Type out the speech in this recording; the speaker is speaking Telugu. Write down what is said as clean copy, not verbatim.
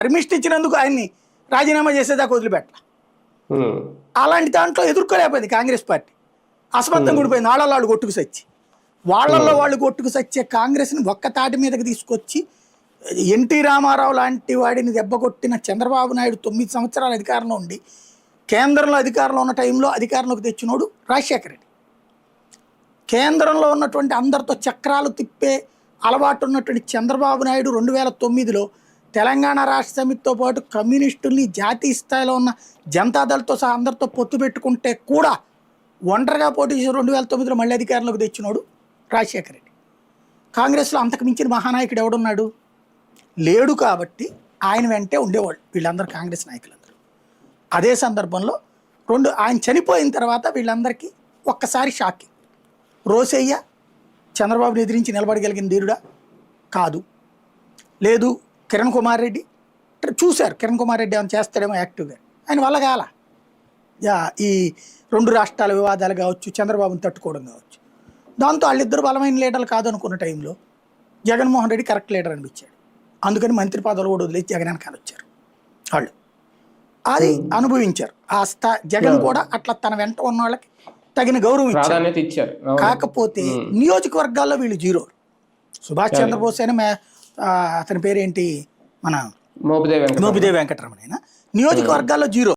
పర్మిషన్ ఇచ్చినందుకు ఆయన్ని రాజీనామా చేసేదాకా వదిలిపెట్టాల. అలాంటి దాంట్లో ఎదుర్కోలేకపోయింది కాంగ్రెస్ పార్టీ. అసమర్థం కూడిపోయింది. వాళ్ళు కొట్టుకు సచ్చి, వాళ్ళల్లో వాళ్ళు కొట్టుకు సచ్చే కాంగ్రెస్ని ఒక్క తాటి మీదకి తీసుకొచ్చి ఎన్టీ రామారావు లాంటి వాడిని దెబ్బకొట్టిన చంద్రబాబు నాయుడు 9 సంవత్సరాలు అధికారంలో ఉండి కేంద్రంలో అధికారంలో ఉన్న టైంలో అధికారంలోకి తెచ్చినోడు రాజశేఖర రెడ్డి. కేంద్రంలో ఉన్నటువంటి అందరితో చక్రాలు తిప్పే అలవాటు ఉన్నటువంటి చంద్రబాబు నాయుడు 2009లో తెలంగాణ రాష్ట్ర సమితితో పాటు కమ్యూనిస్టుల్ని జాతీయ స్థాయిలో ఉన్న జనతాదళ్తో సహా అందరితో పొత్తు పెట్టుకుంటే కూడా ఒంటరిగా పోటీ చేసి 2009లో మళ్ళీ అధికారంలోకి తెచ్చినోడు రాజశేఖర రెడ్డి. కాంగ్రెస్లో అంతకు మించిన మహానాయకుడు ఎవడున్నాడు? లేడు. కాబట్టి ఆయన వెంటే ఉండేవాళ్ళు వీళ్ళందరూ కాంగ్రెస్ నాయకులందరూ. అదే సందర్భంలో ఆయన చనిపోయిన తర్వాత వీళ్ళందరికీ ఒక్కసారి షాకింగ్. రోసయ్య చంద్రబాబుని ఎదిరించి నిలబడగలిగిన ధీరుడా? కాదు. లేదు కిరణ్ కుమార్ రెడ్డి చూశారు, కిరణ్ కుమార్ రెడ్డి ఏమైనా చేస్తాడేమో యాక్టివ్గా, ఆయన వల్ల కాల. ఈ 2 రాష్ట్రాల వివాదాలు కావచ్చు, చంద్రబాబుని తట్టుకోవడం కావచ్చు. దాంతో వాళ్ళిద్దరు బలమైన లీడర్లు కాదనుకున్న టైంలో జగన్మోహన్ రెడ్డి కరెక్ట్ లీడర్ అనిపించాడు. అందుకని మంత్రి పదవులు కూడా వదిలేసి జగన్ వెనకాల వచ్చారు వాళ్ళు. అది అనుభవించారు. జగన్ కూడా అట్లా తన వెంట ఉన్న వాళ్ళకి తగిన గౌరవం ఇచ్చారు. కాకపోతే నియోజకవర్గాల్లో వీళ్ళు జీరో. సుభాష్ చంద్రబోస్ అయినా అతని పేరేంటి, మన మోపిదేవి వెంకటరమణ, నియోజకవర్గాల్లో జీరో.